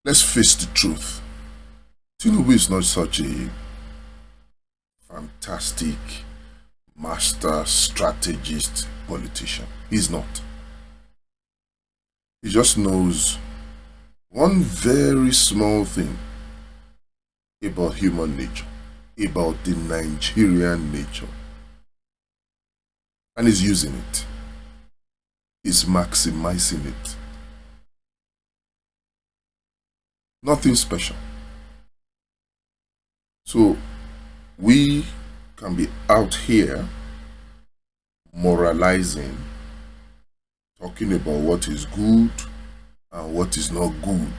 Let's face the truth. Tinubu is not such a fantastic master strategist politician. He's not. He just knows one very small thing about human nature, about the Nigerian nature. And he's using it. He's maximizing it. Nothing special. So we can be out here moralizing, talking about what is good and what is not good.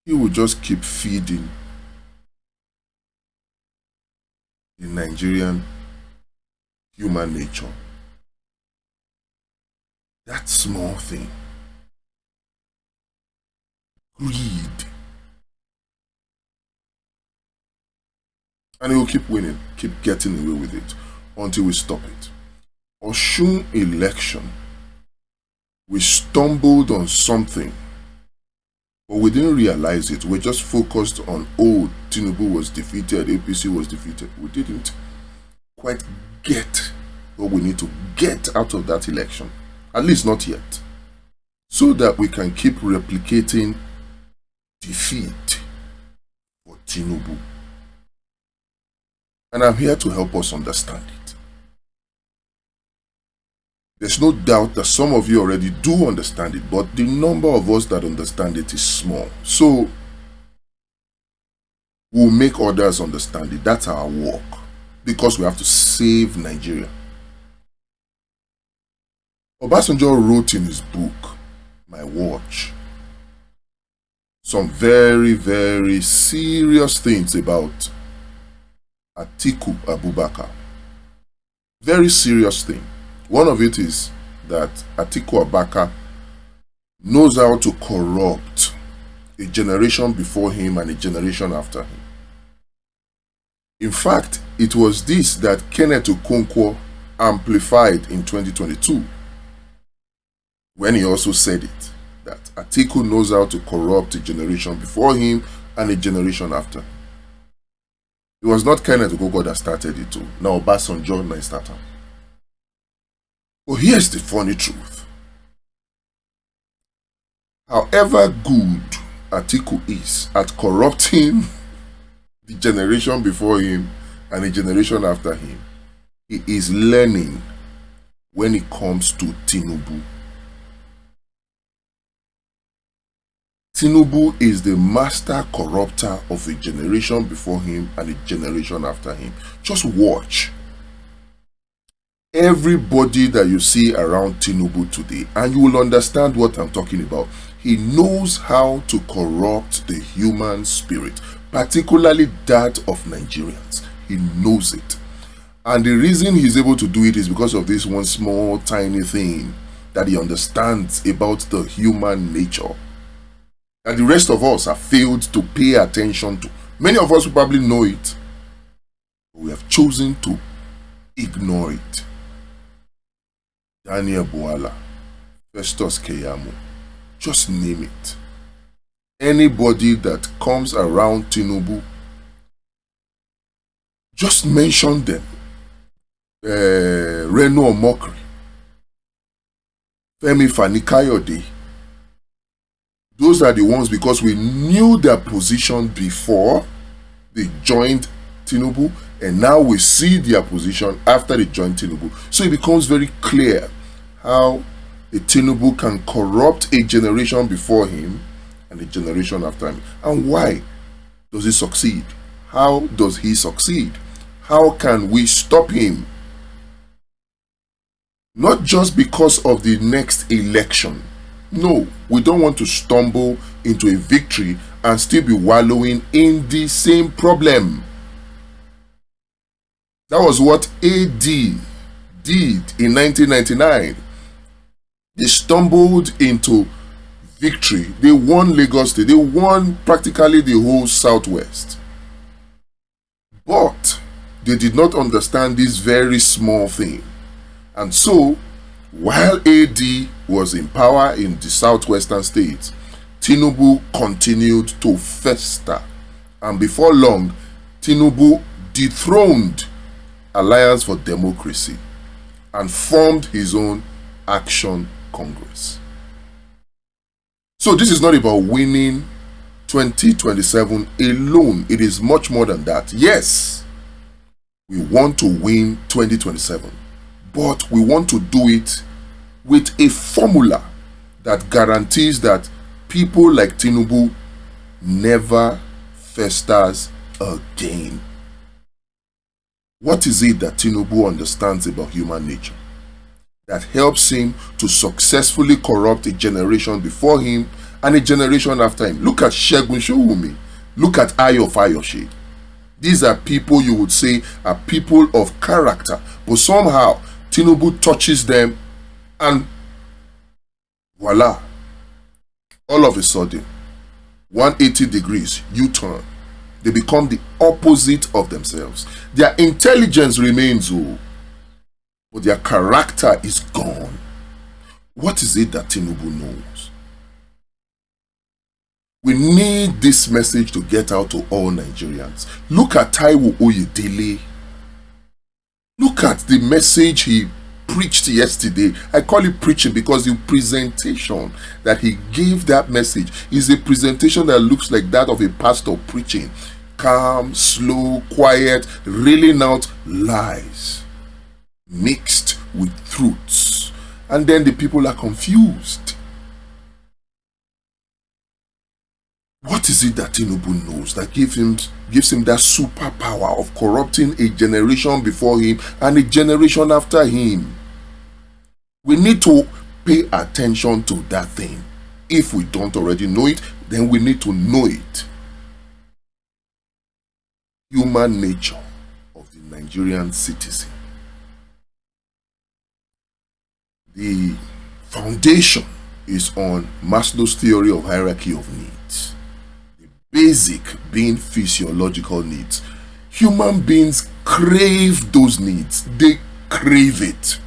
He will just keep feeding the Nigerian human nature. That small thing. Greed. And he will keep winning, keep getting away with it until we stop it. Osun election, we stumbled on something, but we didn't realize it. We just focused on, oh, Tinubu was defeated, APC was defeated. We didn't quite get what we need to get out of that election, at least not yet, so that we can keep replicating defeat for Tinubu. And I'm here to help us understand it. There's no doubt that some of you already do understand it, but the number of us that understand it is small. So we'll make others understand it. That's our work, because we have to save Nigeria. Obasanjo wrote in his book, My Watch, some very, very serious things about Atiku Abubakar. Very serious thing. One of it is that Atiku Abubakar knows how to corrupt a generation before him and a generation after him. In fact, it was this that Kenneth Okonkwo amplified in 2022, when he also said it, that Atiku knows how to corrupt a generation before him and a generation after him. It was not Kenneth Okonkwo that started it too. Now Obasanjo na starter. But here's the funny truth. However good Atiku is at corrupting the generation before him and the generation after him, he is learning when it comes to Tinubu. Tinubu is the master corrupter of a generation before him and a generation after him. Just watch. Everybody that you see around Tinubu today, and you will understand what I'm talking about, he knows how to corrupt the human spirit, particularly that of Nigerians. He knows it. And the reason he's able to do it is because of this one small, tiny thing that he understands about the human nature, and the rest of us have failed to pay attention to. Many of us will probably know it, but we have chosen to ignore it. Daniel Boala, Festus Keyamo, just name it. Anybody that comes around Tinubu, just mention them. Reno Omokri, Femi Fani-Kayode. Those are the ones, because we knew their position before they joined Tinubu, and now we see their position after they joined Tinubu. So it becomes very clear how a Tinubu can corrupt a generation before him and a generation after him. And why does he succeed? How does he succeed? How can we stop him? Not just because of the next election. No, we don't want to stumble into a victory and still be wallowing in the same problem. That was what AD did in 1999. They stumbled into victory. They won Lagos State. They won practically the whole Southwest. But they did not understand this very small thing. And so, while AD was in power in the southwestern states, Tinubu continued to fester. And before long, Tinubu dethroned Alliance for Democracy and formed his own Action Congress. So this is not about winning 2027 alone. It is much more than that. Yes, we want to win 2027, but we want to do it with a formula that guarantees that people like Tinubu never festers again. What is it that Tinubu understands about human nature that helps him to successfully corrupt a generation before him and a generation after him? Look at Segun Sowunmi. Look at Ayo Fayose. These are people you would say are people of character, but somehow Tinubu touches them and voila, all of a sudden, 180 degrees, U-turn. They become the opposite of themselves. Their intelligence remains, but their character is gone. What is it that Tinubu knows? We need this message to get out to all Nigerians. Look at Taiwo Oyedele. Look at the message he preached yesterday. I call it preaching because the presentation that he gave that message is a presentation that looks like that of a pastor preaching. Calm, slow, quiet, reeling out lies mixed with truths. And then the people are confused. What is it that Tinubu knows that gives him that superpower of corrupting a generation before him and a generation after him? We need to pay attention to that thing. If we don't already know it, then we need to know it. Human nature of the Nigerian citizen. The foundation is on Maslow's theory of hierarchy of needs. The basic being physiological needs. Human beings crave those needs. They crave it.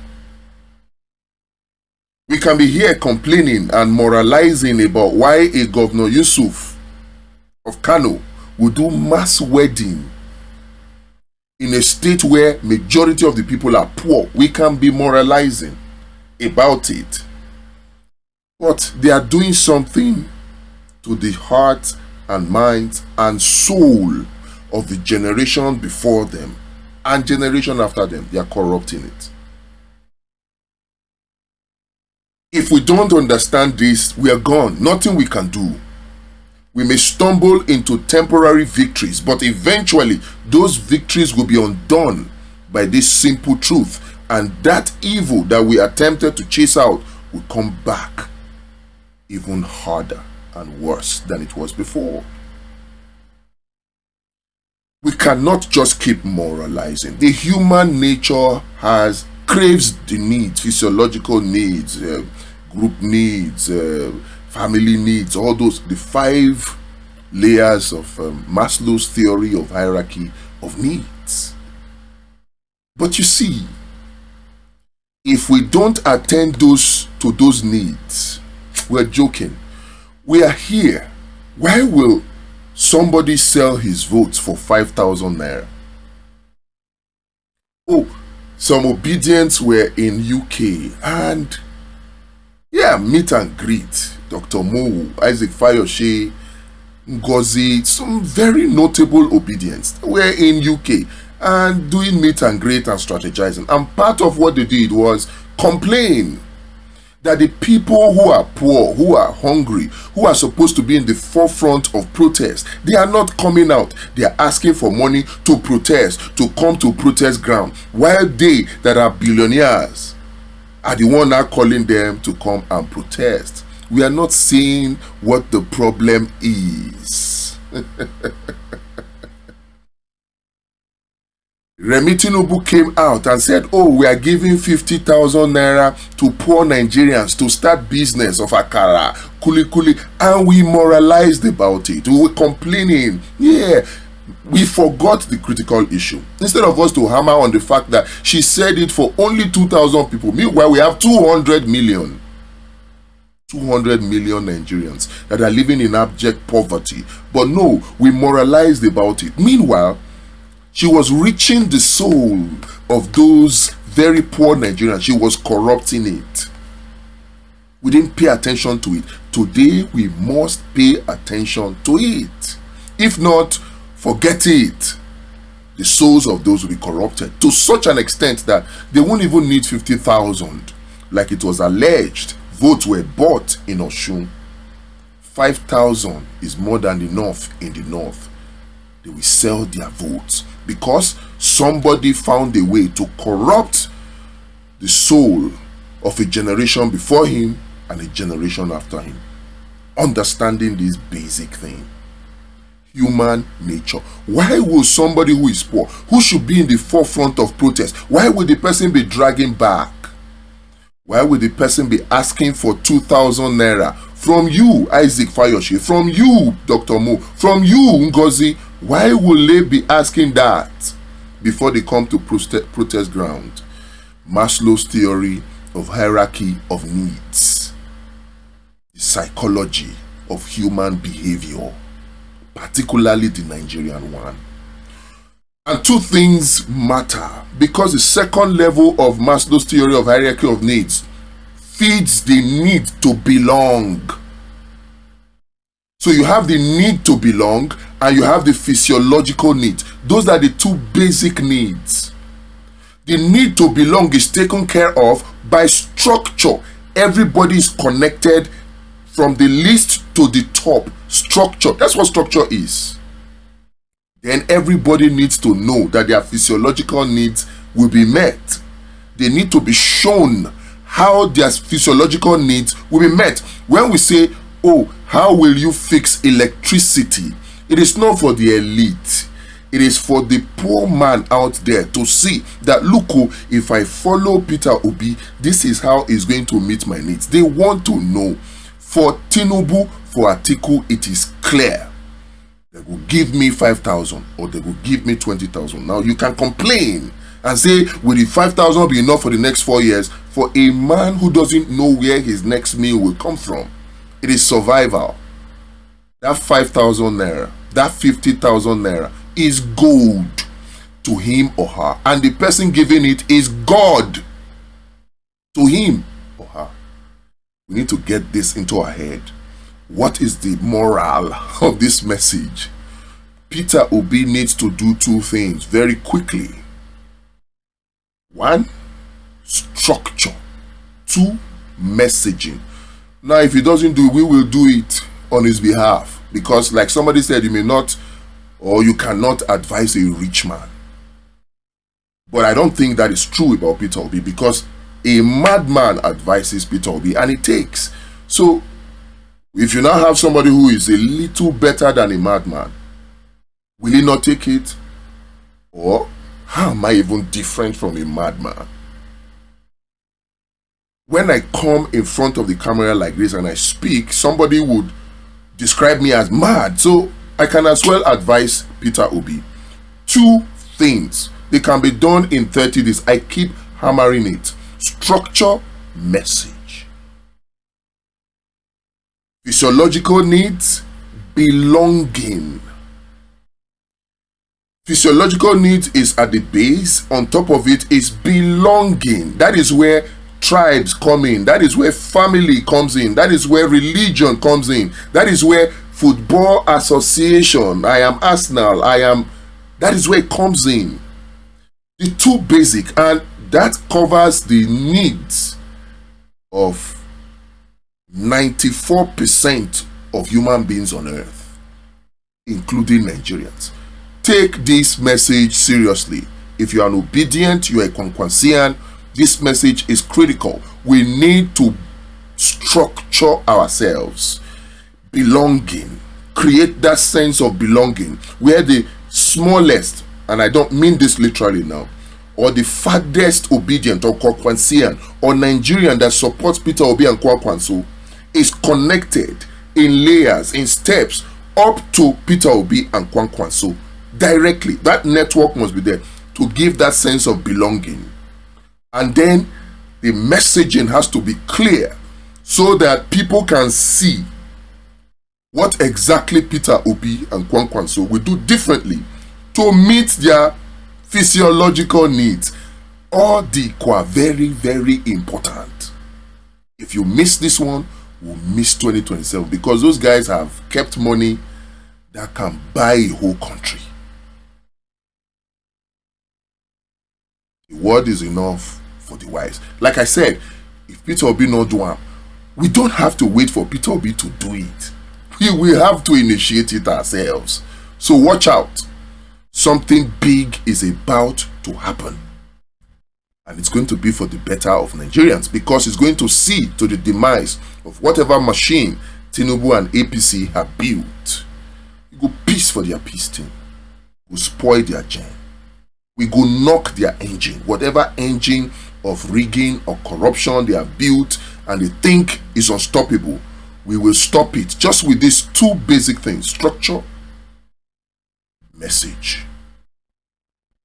We can be here complaining and moralizing about why a Governor Yusuf of Kano will do mass wedding in a state where majority of the people are poor. We can be moralizing about it. But they are doing something to the heart and mind and soul of the generation before them and generation after them. They are corrupting it. If we don't understand this, we are gone. Nothing we can do. We may stumble into temporary victories, but eventually those victories will be undone by this simple truth, and that evil that we attempted to chase out will come back even harder and worse than it was before. We cannot just keep moralizing. The human nature craves the needs, physiological needs, group needs, family needs, all those, the 5 layers of Maslow's theory of hierarchy of needs. But you see, if we don't attend to those needs, we're joking. We are here. Why will somebody sell his votes for 5,000 naira? Oh, some obedience were in UK and meet and greet. Dr. Mo, Isaac Fayose, Ngozi, some very notable obedience were in UK and doing meet and greet and strategizing. And part of what they did was complain that the people who are poor, who are hungry, who are supposed to be in the forefront of protest, they are not coming out. They are asking for money to protest, to come to protest ground, while they that are billionaires are the one now calling them to come and protest. We are not seeing what the problem is. Remi Tinubu came out and said, oh, we are giving 50,000 naira to poor Nigerians to start business of akara, kuli, and we moralized about it. We were complaining. We forgot the critical issue. Instead of us to hammer on the fact that she said it for only 2,000 people. Meanwhile, we have 200 million. 200 million Nigerians that are living in abject poverty. But no, we moralized about it. Meanwhile, she was reaching the soul of those very poor Nigerians. She was corrupting it. We didn't pay attention to it. Today, we must pay attention to it. If not, forget it. The souls of those will be corrupted to such an extent that they won't even need 50,000. Like it was alleged, votes were bought in Osun. 5,000 is more than enough in the north. They will sell their votes because somebody found a way to corrupt the soul of a generation before him and a generation after him. Understanding this basic thing. Human nature. Why will somebody who is poor, who should be in the forefront of protest, why will the person be dragging back? Why will the person be asking for 2,000 naira from you, Isaac Fayoshe, from you, Dr. Mo, from you, Ngozi? Why will they be asking that before they come to protest ground? Maslow's theory of hierarchy of needs, the psychology of human behavior, particularly the Nigerian one. And two things matter because the second level of Maslow's theory of hierarchy of needs feeds the need to belong. So you have the need to belong and you have the physiological need. Those are the two basic needs. The need to belong is taken care of by structure. Everybody is connected from the least to the top. Structure. That's what structure is. Then everybody needs to know that their physiological needs will be met. They need to be shown how their physiological needs will be met. When we say, oh, how will you fix electricity? It is not for the elite. It is for the poor man out there to see that, look, if I follow Peter Obi, this is how he's going to meet my needs. They want to know. For Tinubu, for Atiku, it is clear. They will give me 5,000 or they will give me 20,000. Now you can complain and say, will the 5,000 be enough for the next 4 years? For a man who doesn't know where his next meal will come from, it is survival. That 5,000 naira, that 50,000 naira is gold to him or her, and the person giving it is God to him or her. We need to get this into our head. What is the moral of this message? Peter Obi needs to do two things very quickly. One, structure. Two, messaging. Now, if he doesn't do it, we will do it on his behalf. Because like somebody said, you may not or you cannot advise a rich man. But I don't think that is true about Peter Obi, because a madman advises Peter Obi and it takes. So, if you now have somebody who is a little better than a madman, will he not take it? Or, how am I even different from a madman? When I come in front of the camera like this and I speak, somebody would describe me as mad. So, I can as well advise Peter Obi. Two things. They can be done in 30 days. I keep hammering it. Structure, message. Physiological needs, belonging. Physiological needs is at the base. On top of it is belonging. That is where tribes come in. That is where family comes in. That is where religion comes in. That is where football association, I am Arsenal, that is where it comes in. The two basic, and that covers the needs of 94% of human beings on earth, including Nigerians. Take this message seriously. If you are obedient, you are a Kwankwansian, this message is critical. We need to structure ourselves. Belonging. Create that sense of belonging where the smallest, and I don't mean this literally now, or the farthest obedient or Kwankwansian or Nigerian that supports Peter Obi and Kwankwanso is connected in layers, in steps up to Peter Obi and Kwankwanso directly. That network must be there to give that sense of belonging. And then the messaging has to be clear so that people can see what exactly Peter Obi and Kwankwanso will do differently to meet their physiological needs. All the very, very important. If you miss this one, we'll miss 2027, because those guys have kept money that can buy a whole country. The word is enough for the wise. Like I said, if Peter Obi not do it, we don't have to wait for Peter Obi to do it. We have to initiate it ourselves. So watch out. Something big is about to happen. And it's going to be for the better of Nigerians, because it's going to see to the demise of whatever machine Tinubu and APC have built. We go peace for their peace team. We spoil their gen. We go knock their engine. Whatever engine of rigging or corruption they have built and they think is unstoppable, we will stop it just with these two basic things: structure, message.